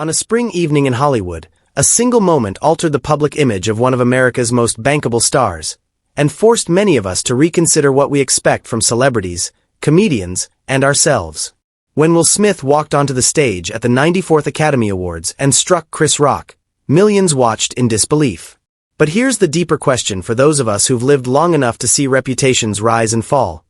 On a spring evening in Hollywood, a single moment altered the public image of one of America's most bankable stars, and forced many of us to reconsider what we expect from celebrities, comedians, and ourselves. When Will Smith walked onto the stage at the 94th Academy Awards and struck Chris Rock, millions watched in disbelief. But here's the deeper question for those of us who've lived long enough to see reputations rise and fall.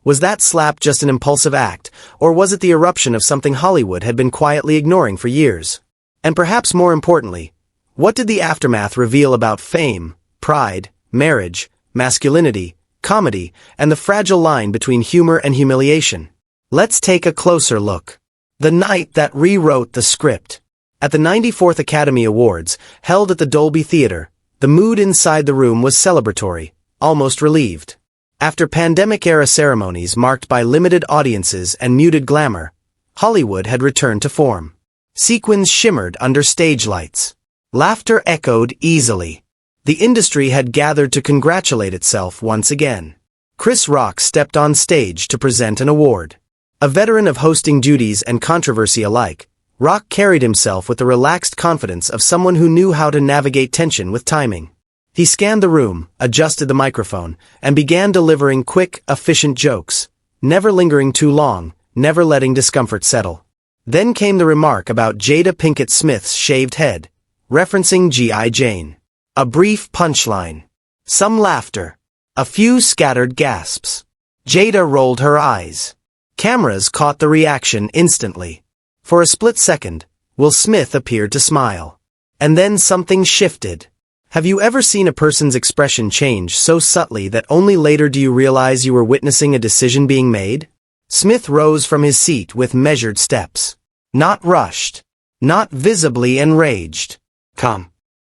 Was that slap just an impulsive act, or was it the eruption of something Hollywood had been quietly ignoring for years? And perhaps more importantly, what did the aftermath reveal about fame, pride, marriage, masculinity, comedy, and the fragile line between humor and humiliation? Let's take a closer look. The night that rewrote the script. At the 94th Academy Awards, held at the Dolby Theater, the mood inside the room was celebratory, almost relieved. After pandemic-era ceremonies marked by limited audiences and muted glamour, Hollywood had returned to form. Sequins shimmered under stage lights. Laughter echoed easily. The industry had gathered to congratulate itself once again. Chris Rock stepped on stage to present an award. A veteran of hosting duties and controversy alike, Rock carried himself with the relaxed confidence of someone who knew how to navigate tension with timing. He scanned the room, adjusted the microphone, and began delivering quick, efficient jokes, never lingering too long, never letting discomfort settle. Then came the remark about Jada Pinkett Smith's shaved head, referencing G.I. Jane. A brief punchline. Some laughter. A few scattered gasps. Jada rolled her eyes. Cameras caught the reaction instantly. For a split second, Will Smith appeared to smile. And then something shifted. Have you ever seen a person's expression change so subtly that only later do you realize you were witnessing a decision being made? Smith rose from his seat with measured steps. Not rushed. Not visibly enraged.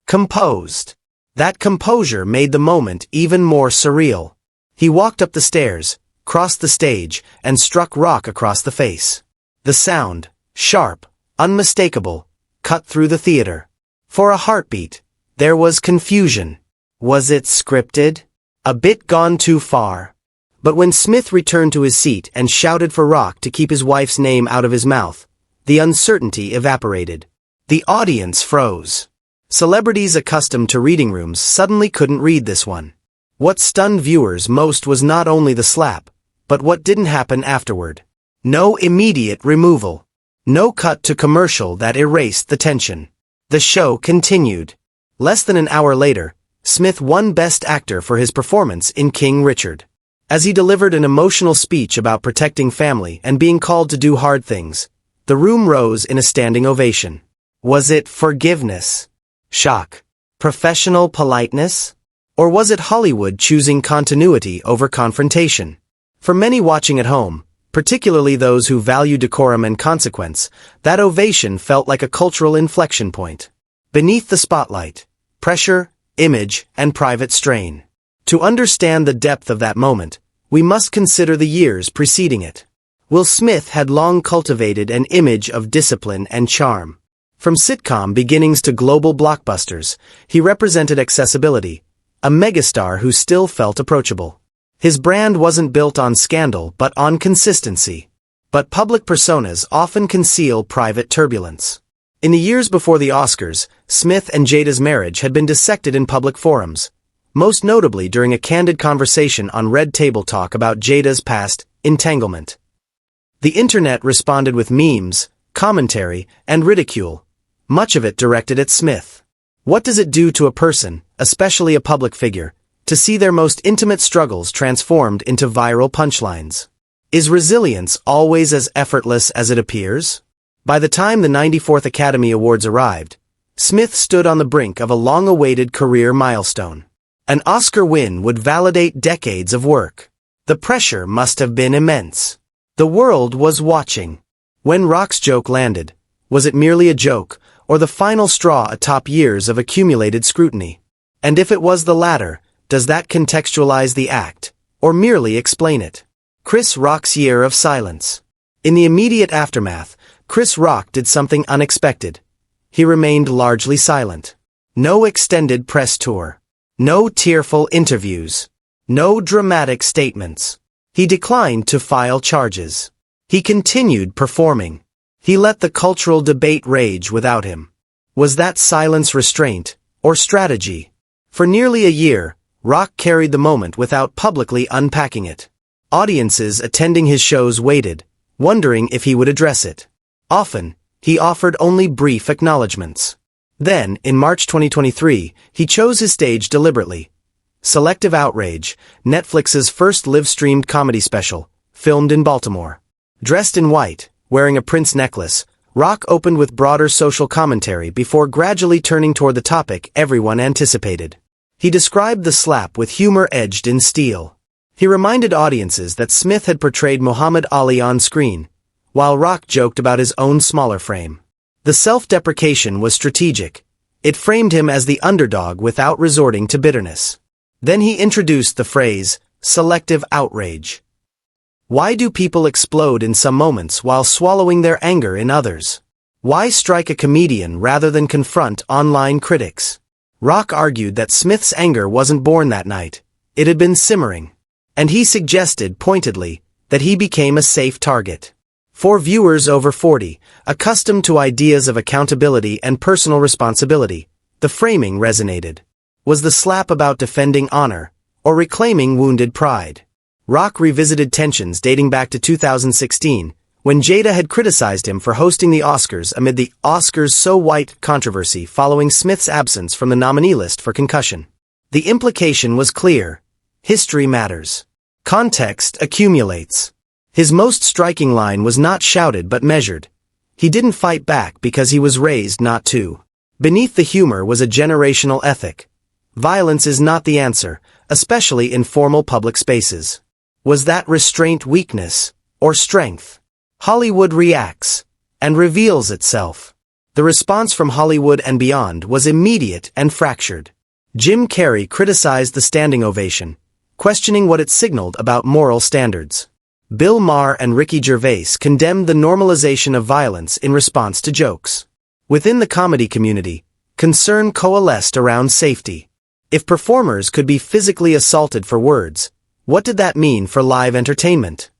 Composed. That composure made the moment even more surreal. He walked up the stairs, crossed the stage, and struck Rock across the face. The sound, sharp, unmistakable, cut through the theater. For a heartbeat, there was confusion. Was it scripted? A bit gone too far. But when Smith returned to his seat and shouted for Rock to keep his wife's name out of his mouth, the uncertainty evaporated. The audience froze. Celebrities accustomed to reading rooms suddenly couldn't read this one. What stunned viewers most was not only the slap, but what didn't happen afterward. No immediate removal. No cut to commercial that erased the tension. The show continued. Less than an hour later, Smith won Best Actor for his performance in King Richard. As he delivered an emotional speech about protecting family and being called to do hard things, the room rose in a standing ovation. Was it forgiveness? Shock? Professional politeness? Or was it Hollywood choosing continuity over confrontation? For many watching at home, particularly those who value decorum and consequence, that ovation felt like a cultural inflection point. Beneath the spotlight, pressure, image, and private strain. To understand the depth of that moment, we must consider the years preceding it. Will Smith had long cultivated an image of discipline and charm. From sitcom beginnings to global blockbusters, he represented accessibility, a megastar who still felt approachable. His brand wasn't built on scandal but on consistency. But public personas often conceal private turbulence. In the years before the Oscars, Smith and Jada's marriage had been dissected in public forums, most notably during a candid conversation on Red Table Talk about Jada's past entanglement. The internet responded with memes, commentary, and ridicule, much of it directed at Smith. What does it do to a person, especially a public figure, to see their most intimate struggles transformed into viral punchlines? Is resilience always as effortless as it appears? By the time the 94th Academy Awards arrived, Smith stood on the brink of a long-awaited career milestone. An Oscar win would validate decades of work. The pressure must have been immense. The world was watching. When Rock's joke landed, was it merely a joke, or the final straw atop years of accumulated scrutiny? And if it was the latter, does that contextualize the act, or merely explain it? Chris Rock's year of silence. In the immediate aftermath, Chris Rock did something unexpected. He remained largely silent. No extended press tour. No tearful interviews. No dramatic statements. He declined to file charges. He continued performing. He let the cultural debate rage without him. Was that silence restraint, or strategy? For nearly a year, Rock carried the moment without publicly unpacking it. Audiences attending his shows waited, wondering if he would address it. Often, he offered only brief acknowledgments. Then, in March 2023, he chose his stage deliberately. Selective Outrage, Netflix's first live-streamed comedy special, filmed in Baltimore. Dressed in white, wearing a Prince necklace, Rock opened with broader social commentary before gradually turning toward the topic everyone anticipated. He described the slap with humor edged in steel. He reminded audiences that Smith had portrayed Muhammad Ali on screen, while Rock joked about his own smaller frame. The self-deprecation was strategic. It framed him as the underdog without resorting to bitterness. Then he introduced the phrase, selective outrage. Why do people explode in some moments while swallowing their anger in others? Why strike a comedian rather than confront online critics? Rock argued that Smith's anger wasn't born that night. It had been simmering. And he suggested, pointedly, that he became a safe target. For viewers over 40, accustomed to ideas of accountability and personal responsibility, the framing resonated. Was the slap about defending honor, or reclaiming wounded pride? Rock revisited tensions dating back to 2016, when Jada had criticized him for hosting the Oscars amid the Oscars So White controversy following Smith's absence from the nominee list for Concussion. The implication was clear. History matters. Context accumulates. His most striking line was not shouted but measured. He didn't fight back because he was raised not to. Beneath the humor was a generational ethic. Violence is not the answer, especially in formal public spaces. Was that restraint weakness, or strength? Hollywood reacts, and reveals itself. The response from Hollywood and beyond was immediate and fractured. Jim Carrey criticized the standing ovation, questioning what it signaled about moral standards. Bill Maher and Ricky Gervais condemned the normalization of violence in response to jokes. Within the comedy community, concern coalesced around safety. If performers could be physically assaulted for words, what did that mean for live entertainment?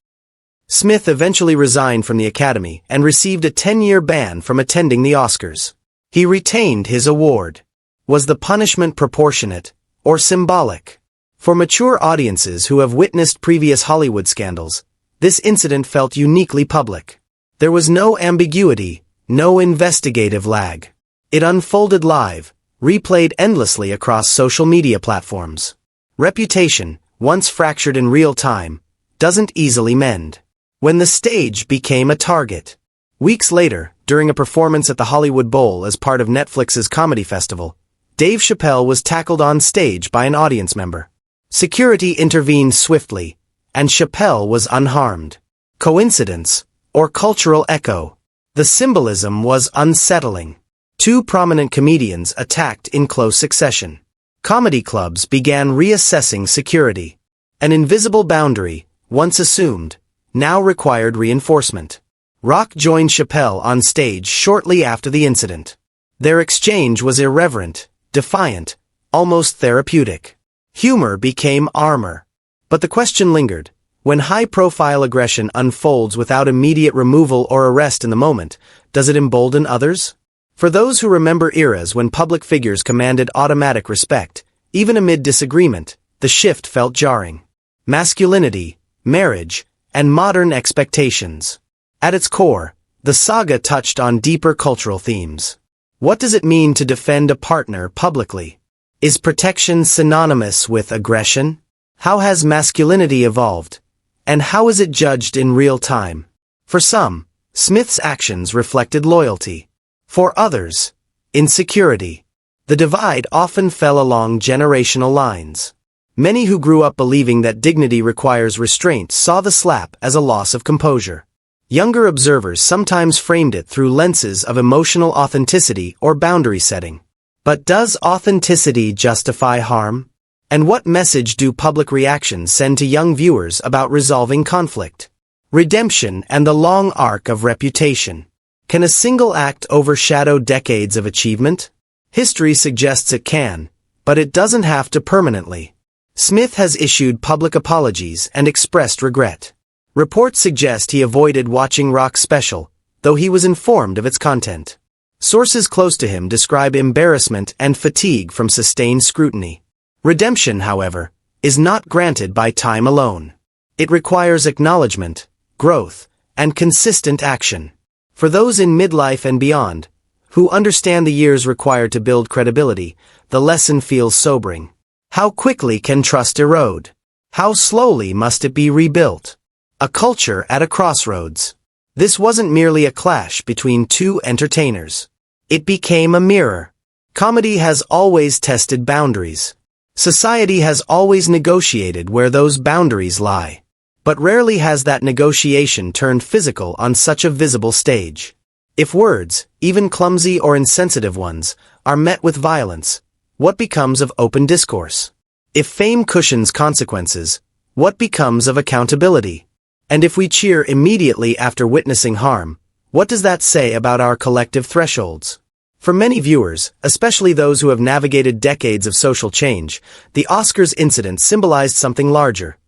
Smith eventually resigned from the Academy and received a 10-year ban from attending the Oscars. He retained his award. Was the punishment proportionate, or symbolic? For mature audiences who have witnessed previous Hollywood scandals, this incident felt uniquely public. There was no ambiguity, no investigative lag. It unfolded live, replayed endlessly across social media platforms. Reputation, once fractured in real time, doesn't easily mend. When the stage became a target. Weeks later, during a performance at the Hollywood Bowl as part of Netflix's comedy festival, Dave Chappelle was tackled on stage by an audience member. Security intervened swiftly, and Chappelle was unharmed. Coincidence, or cultural echo? The symbolism was unsettling. Two prominent comedians attacked in close succession. Comedy clubs began reassessing security. An invisible boundary, once assumed, now required reinforcement. Rock joined Chappelle on stage shortly after the incident. Their exchange was irreverent, defiant, almost therapeutic. Humor became armor. But the question lingered. When high-profile aggression unfolds without immediate removal or arrest in the moment, does it embolden others? For those who remember eras when public figures commanded automatic respect, even amid disagreement, the shift felt jarring. Masculinity, marriage, and modern expectations. At its core, the saga touched on deeper cultural themes. What does it mean to defend a partner publicly? Is protection synonymous with aggression? How has masculinity evolved? And how is it judged in real time? For some, Smith's actions reflected loyalty. For others, insecurity. The divide often fell along generational lines. Many who grew up believing that dignity requires restraint saw the slap as a loss of composure. Younger observers sometimes framed it through lenses of emotional authenticity or boundary setting. But does authenticity justify harm? And what message do public reactions send to young viewers about resolving conflict? Redemption and the long arc of reputation. Can a single act overshadow decades of achievement? History suggests it can, but it doesn't have to permanently. Smith has issued public apologies and expressed regret. Reports suggest he avoided watching Rock's special, though he was informed of its content. Sources close to him describe embarrassment and fatigue from sustained scrutiny. Redemption, however, is not granted by time alone. It requires acknowledgement, growth, and consistent action. For those in midlife and beyond, who understand the years required to build credibility, the lesson feels sobering. How quickly can trust erode? How slowly must it be rebuilt? A culture at a crossroads. This wasn't merely a clash between two entertainers. It became a mirror. Comedy has always tested boundaries. Society has always negotiated where those boundaries lie. But rarely has that negotiation turned physical on such a visible stage. If words, even clumsy or insensitive ones, are met with violence, what becomes of open discourse? If fame cushions consequences, what becomes of accountability? And if we cheer immediately after witnessing harm, what does that say about our collective thresholds? For many viewers, especially those who have navigated decades of social change, the Oscars incident symbolized something larger: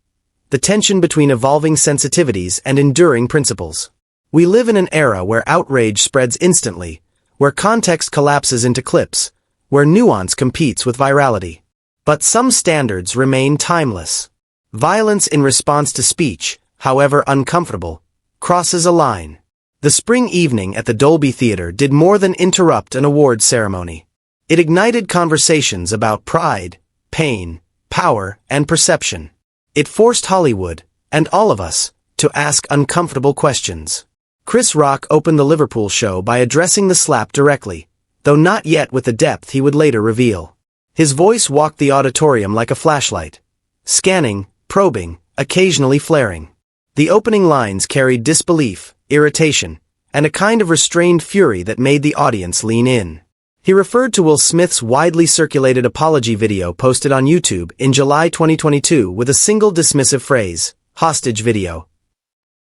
the tension between evolving sensitivities and enduring principles. We live in an era where outrage spreads instantly, where context collapses into clips, where nuance competes with virality. But some standards remain timeless. Violence in response to speech, however uncomfortable, crosses a line. The spring evening at the Dolby Theatre did more than interrupt an awards ceremony. It ignited conversations about pride, pain, power, and perception. It forced Hollywood, and all of us, to ask uncomfortable questions. Chris Rock opened the Liverpool show by addressing the slap directly, though not yet with the depth he would later reveal. His voice walked the auditorium like a flashlight, scanning, probing, occasionally flaring. The opening lines carried disbelief, irritation, and a kind of restrained fury that made the audience lean in. He referred to Will Smith's widely circulated apology video posted on YouTube in July 2022 with a single dismissive phrase, "hostage video."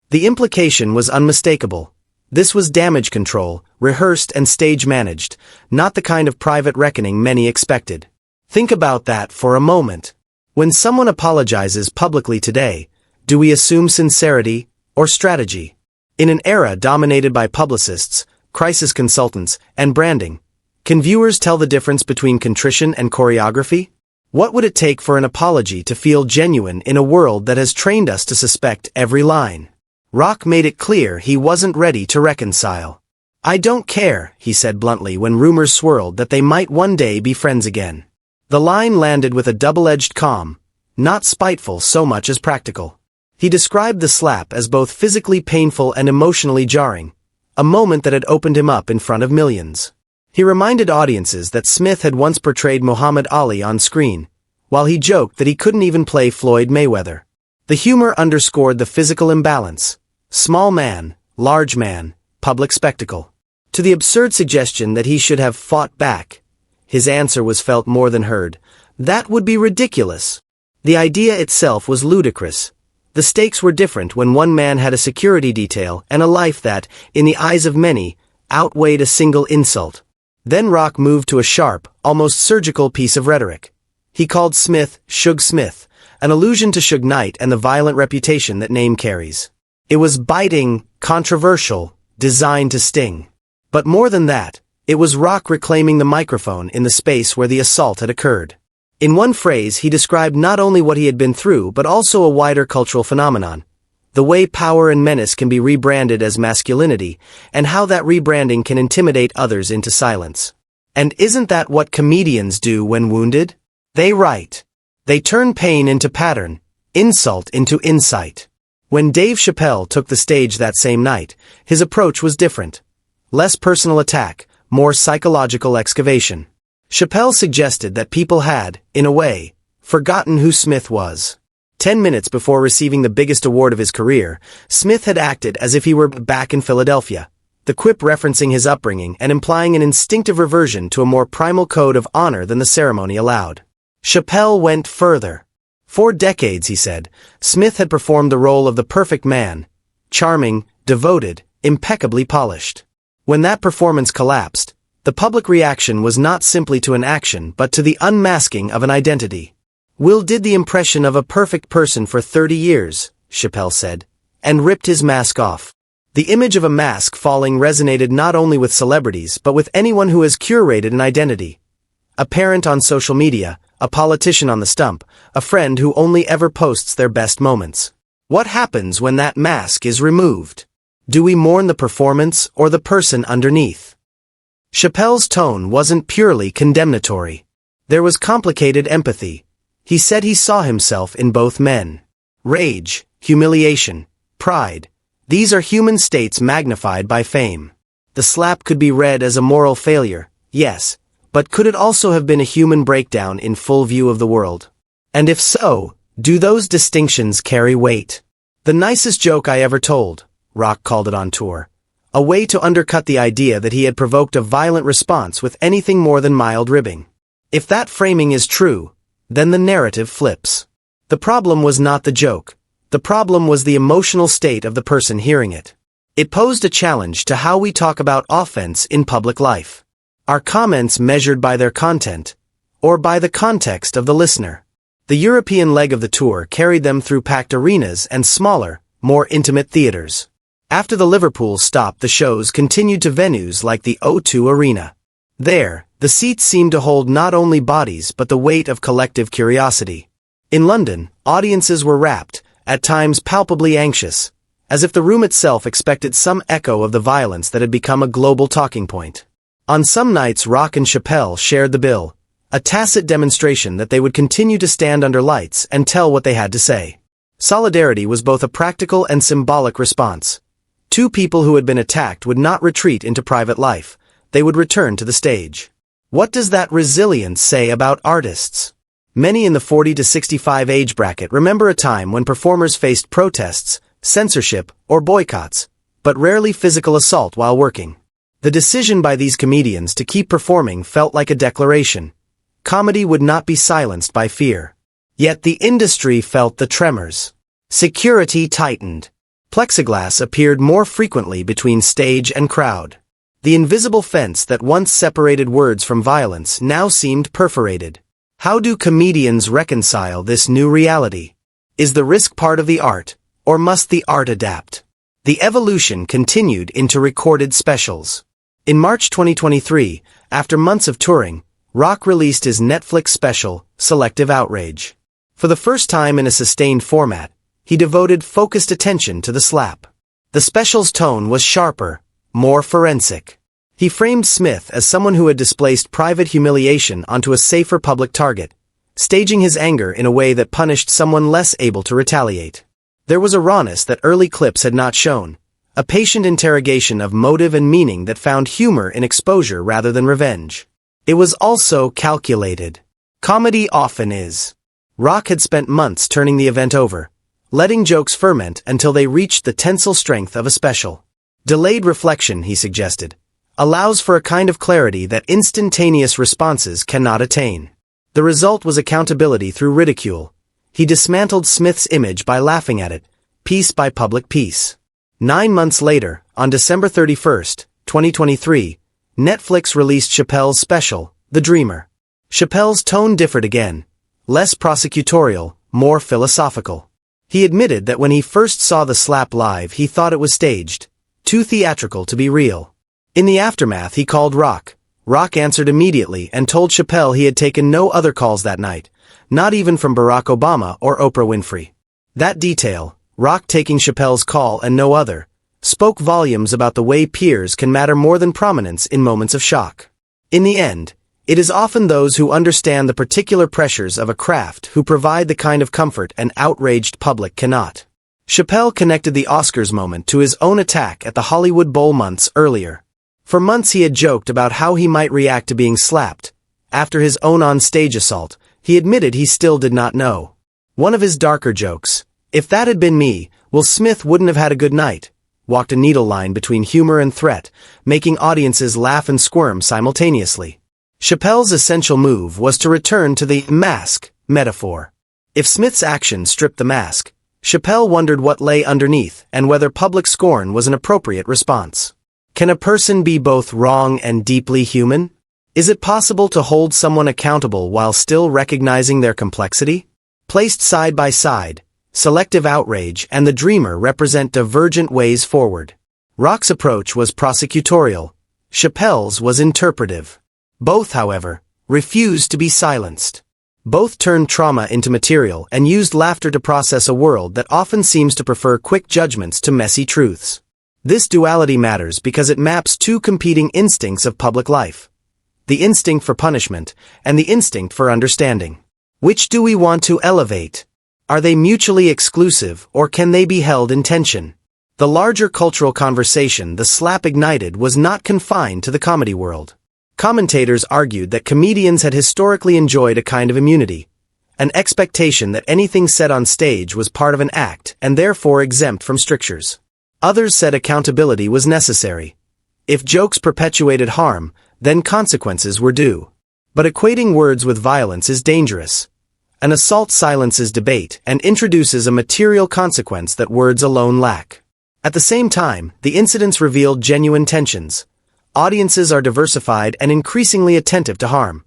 The implication was unmistakable. This was damage control, rehearsed and stage-managed, not the kind of private reckoning many expected. Think about that for a moment. When someone apologizes publicly today, do we assume sincerity or strategy? In an era dominated by publicists, crisis consultants, and branding, can viewers tell the difference between contrition and choreography? What would it take for an apology to feel genuine in a world that has trained us to suspect every line? Rock made it clear he wasn't ready to reconcile. "I don't care," he said bluntly when rumors swirled that they might one day be friends again. The line landed with a double-edged calm, not spiteful so much as practical. He described the slap as both physically painful and emotionally jarring, a moment that had opened him up in front of millions. He reminded audiences that Smith had once portrayed Muhammad Ali on screen, while he joked that he couldn't even play Floyd Mayweather. The humor underscored the physical imbalance: small man, large man, public spectacle. To the absurd suggestion that he should have fought back, his answer was felt more than heard: that would be ridiculous. The idea itself was ludicrous. The stakes were different when one man had a security detail and a life that, in the eyes of many, outweighed a single insult. Then Rock moved to a sharp, almost surgical piece of rhetoric. He called Smith Suge Smith, an allusion to Suge Knight and the violent reputation that name carries. It was biting, controversial, designed to sting. But more than that, it was Rock reclaiming the microphone in the space where the assault had occurred. In one phrase, he described not only what he had been through but also a wider cultural phenomenon: the way power and menace can be rebranded as masculinity, and how that rebranding can intimidate others into silence. And isn't that what comedians do when wounded? They write. They turn pain into pattern, insult into insight. When Dave Chappelle took the stage that same night, his approach was different. Less personal attack, more psychological excavation. Chappelle suggested that people had, in a way, forgotten who Smith was. 10 minutes before receiving the biggest award of his career, Smith had acted as if he were back in Philadelphia, the quip referencing his upbringing and implying an instinctive reversion to a more primal code of honor than the ceremony allowed. Chappelle went further. For decades, he said, Smith had performed the role of the perfect man: charming, devoted, impeccably polished. When that performance collapsed, the public reaction was not simply to an action but to the unmasking of an identity. "Will did the impression of a perfect person for 30 years, Chappelle said, and ripped his mask off. The image of a mask falling resonated not only with celebrities but with anyone who has curated an identity. A parent on social media, a politician on the stump, a friend who only ever posts their best moments. What happens when that mask is removed? Do we mourn the performance or the person underneath? Chappelle's tone wasn't purely condemnatory. There was complicated empathy. He said he saw himself in both men. Rage, humiliation, pride. These are human states magnified by fame. The slap could be read as a moral failure, yes, but could it also have been a human breakdown in full view of the world? And if so, do those distinctions carry weight? The nicest joke I ever told, Rock called it on tour. A way to undercut the idea that he had provoked a violent response with anything more than mild ribbing. If that framing is true, then the narrative flips. The problem was not the joke. The problem was the emotional state of the person hearing it. It posed a challenge to how we talk about offense in public life. Are comments measured by their content, or by the context of the listener? The European leg of the tour carried them through packed arenas and smaller, more intimate theaters. After the Liverpool stop, the shows continued to venues like the O2 Arena. There, the seats seemed to hold not only bodies but the weight of collective curiosity. In London, audiences were rapt, at times palpably anxious, as if the room itself expected some echo of the violence that had become a global talking point. On some nights, Rock and Chappelle shared the bill, a tacit demonstration that they would continue to stand under lights and tell what they had to say. Solidarity was both a practical and symbolic response. Two people who had been attacked would not retreat into private life. They would return to the stage. What does that resilience say about artists? Many in the 40 to 65 age bracket remember a time when performers faced protests, censorship, or boycotts, but rarely physical assault while working. The decision by these comedians to keep performing felt like a declaration. Comedy would not be silenced by fear. Yet the industry felt the tremors. Security tightened. Plexiglass appeared more frequently between stage and crowd. The invisible fence that once separated words from violence now seemed perforated. How do comedians reconcile this new reality? Is the risk part of the art, or must the art adapt? The evolution continued into recorded specials. In March 2023, after months of touring, Rock released his Netflix special, Selective Outrage. For the first time in a sustained format, he devoted focused attention to the slap. The special's tone was sharper, more forensic. He framed Smith as someone who had displaced private humiliation onto a safer public target, staging his anger in a way that punished someone less able to retaliate. There was a rawness that early clips had not shown, a patient interrogation of motive and meaning that found humor in exposure rather than revenge. It was also calculated. Comedy often is. Rock had spent months turning the event over, letting jokes ferment until they reached the tensile strength of a special. Delayed reflection, he suggested, allows for a kind of clarity that instantaneous responses cannot attain. The result was accountability through ridicule. He dismantled Smith's image by laughing at it, piece by public piece. 9 months later, on December 31, 2023, Netflix released Chappelle's special, The Dreamer. Chappelle's tone differed again, less prosecutorial, more philosophical. He admitted that when he first saw the slap live he thought it was staged, too theatrical to be real. In the aftermath he called Rock. Rock answered immediately and told Chappelle he had taken no other calls that night, not even from Barack Obama or Oprah Winfrey. That detail, Rock taking Chappelle's call and no other, spoke volumes about the way peers can matter more than prominence in moments of shock. In the end, it is often those who understand the particular pressures of a craft who provide the kind of comfort an outraged public cannot. Chappelle connected the Oscars moment to his own attack at the Hollywood Bowl months earlier. For months he had joked about how he might react to being slapped. After his own on-stage assault, he admitted he still did not know. One of his darker jokes, "If that had been me, Will Smith wouldn't have had a good night," walked a needle line between humor and threat, making audiences laugh and squirm simultaneously. Chappelle's essential move was to return to the mask metaphor. If Smith's action stripped the mask, Chappelle wondered what lay underneath and whether public scorn was an appropriate response. Can a person be both wrong and deeply human? Is it possible to hold someone accountable while still recognizing their complexity? Placed side by side, Selective Outrage and The Dreamer represent divergent ways forward. Rock's approach was prosecutorial. Chappelle's was interpretive. Both, however, refused to be silenced. Both turned trauma into material and used laughter to process a world that often seems to prefer quick judgments to messy truths. This duality matters because it maps two competing instincts of public life: the instinct for punishment and the instinct for understanding. Which do we want to elevate? Are they mutually exclusive, or can they be held in tension? The larger cultural conversation the slap ignited was not confined to the comedy world. Commentators argued that comedians had historically enjoyed a kind of immunity, an expectation that anything said on stage was part of an act and therefore exempt from strictures. Others said accountability was necessary. If jokes perpetuated harm, then consequences were due. But equating words with violence is dangerous. An assault silences debate and introduces a material consequence that words alone lack. At the same time, the incidents revealed genuine tensions. Audiences are diversified and increasingly attentive to harm.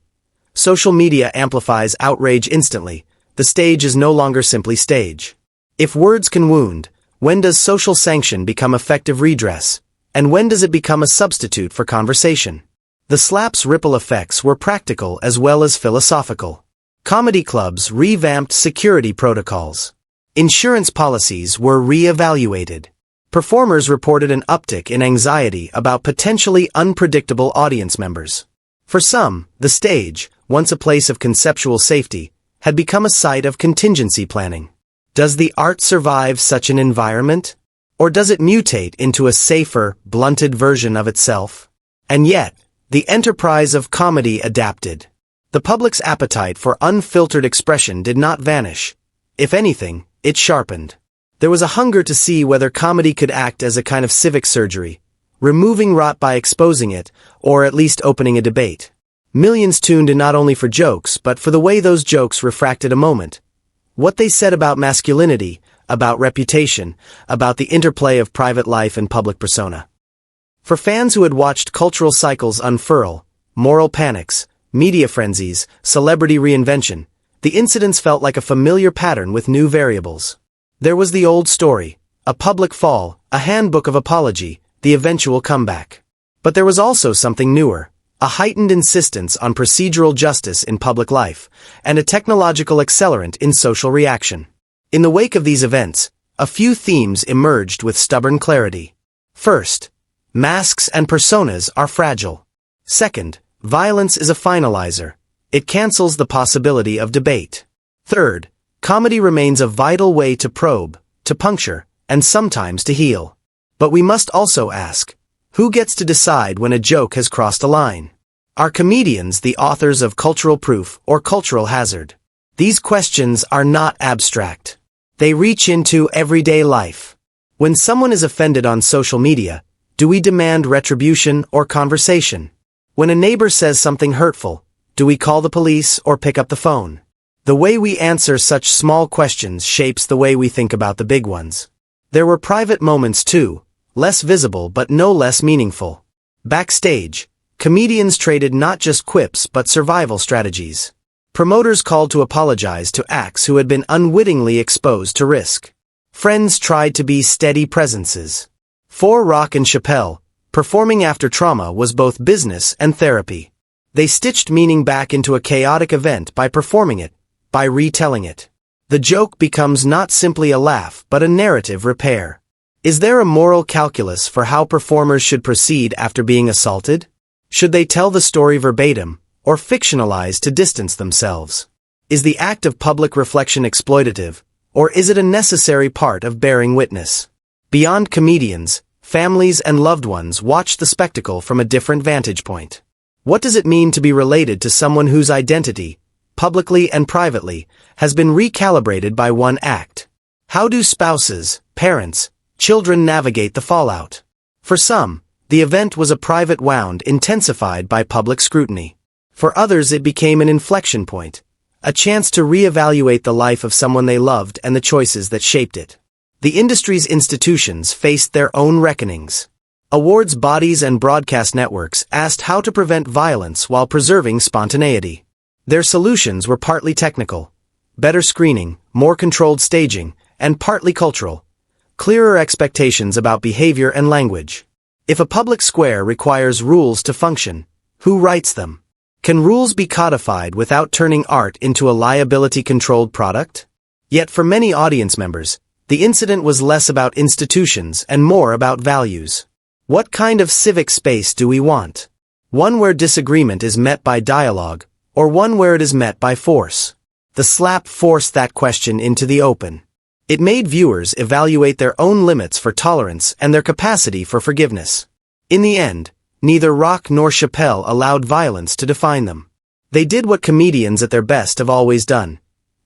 Social media amplifies outrage instantly. The stage is no longer simply stage. If words can wound, when does social sanction become effective redress? And when does it become a substitute for conversation? The slap's ripple effects were practical as well as philosophical. Comedy clubs revamped security protocols. Insurance policies were re-evaluated. Performers reported an uptick in anxiety about potentially unpredictable audience members. For some, the stage, once a place of conceptual safety, had become a site of contingency planning. Does the art survive such an environment? Or does it mutate into a safer, blunted version of itself? And yet, the enterprise of comedy adapted. The public's appetite for unfiltered expression did not vanish. If anything, it sharpened. There was a hunger to see whether comedy could act as a kind of civic surgery, removing rot by exposing it, or at least opening a debate. Millions tuned in not only for jokes, but for the way those jokes refracted a moment. What they said about masculinity, about reputation, about the interplay of private life and public persona. For fans who had watched cultural cycles unfurl, moral panics, media frenzies, celebrity reinvention, the incidents felt like a familiar pattern with new variables. There was the old story, a public fall, a handbook of apology, the eventual comeback. But there was also something newer, a heightened insistence on procedural justice in public life, and a technological accelerant in social reaction. In the wake of these events, a few themes emerged with stubborn clarity. First, masks and personas are fragile. Second, violence is a finalizer. It cancels the possibility of debate. Third, comedy remains a vital way to probe, to puncture, and sometimes to heal. But we must also ask, who gets to decide when a joke has crossed a line? Are comedians the authors of cultural proof or cultural hazard? These questions are not abstract. They reach into everyday life. When someone is offended on social media, do we demand retribution or conversation? When a neighbor says something hurtful, do we call the police or pick up the phone? The way we answer such small questions shapes the way we think about the big ones. There were private moments too, less visible but no less meaningful. Backstage, comedians traded not just quips but survival strategies. Promoters called to apologize to acts who had been unwittingly exposed to risk. Friends tried to be steady presences. For Rock and Chappelle, performing after trauma was both business and therapy. They stitched meaning back into a chaotic event by performing it, by retelling it. The joke becomes not simply a laugh but a narrative repair. Is there a moral calculus for how performers should proceed after being assaulted? Should they tell the story verbatim, or fictionalize to distance themselves? Is the act of public reflection exploitative, or is it a necessary part of bearing witness? Beyond comedians, families and loved ones watch the spectacle from a different vantage point. What does it mean to be related to someone whose identity, publicly and privately, has been recalibrated by one act? How do spouses, parents, children navigate the fallout? For some, the event was a private wound intensified by public scrutiny. For others it became an inflection point, a chance to re-evaluate the life of someone they loved and the choices that shaped it. The industry's institutions faced their own reckonings. Awards bodies and broadcast networks asked how to prevent violence while preserving spontaneity. Their solutions were partly technical, better screening, more controlled staging, and partly cultural, clearer expectations about behavior and language. If a public square requires rules to function, who writes them? Can rules be codified without turning art into a liability-controlled product? Yet for many audience members, the incident was less about institutions and more about values. What kind of civic space do we want? One where disagreement is met by dialogue, or one where it is met by force? The slap forced that question into the open. It made viewers evaluate their own limits for tolerance and their capacity for forgiveness. In the end, neither Rock nor Chappelle allowed violence to define them. They did what comedians at their best have always done.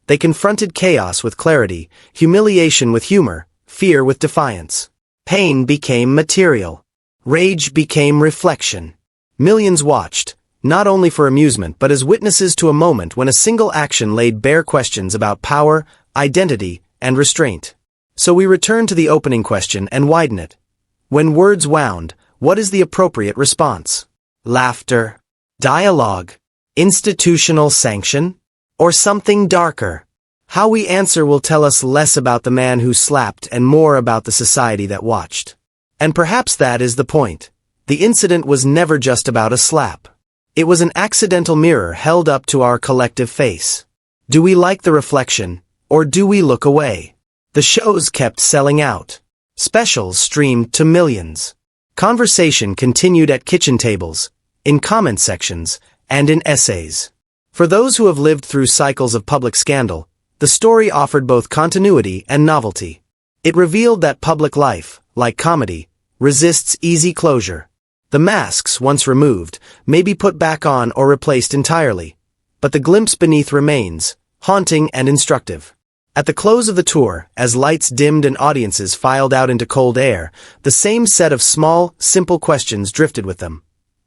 They confronted chaos with clarity, humiliation with humor, fear with defiance. Pain became material. Rage became reflection. Millions watched, not only for amusement but as witnesses to a moment when a single action laid bare questions about power, identity, and restraint. So we return to the opening question and widen it. When words wound, what is the appropriate response? Laughter? Dialogue? Institutional sanction? Or something darker? How we answer will tell us less about the man who slapped and more about the society that watched. And perhaps that is the point. The incident was never just about a slap. It was an accidental mirror held up to our collective face. Do we like the reflection, or do we look away? The shows kept selling out. Specials streamed to millions. Conversation continued at kitchen tables, in comment sections, and in essays. For those who have lived through cycles of public scandal, the story offered both continuity and novelty. It revealed that public life, like comedy, resists easy closure. The masks, once removed, may be put back on or replaced entirely, but the glimpse beneath remains, haunting and instructive. At the close of the tour, as lights dimmed and audiences filed out into cold air, the same set of small, simple questions drifted with them.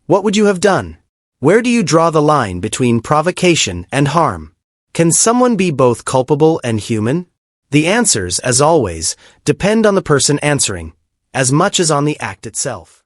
What would you have done? Where do you draw the line between provocation and harm? Can someone be both culpable and human? The answers, as always, depend on the person answering, as much as on the act itself.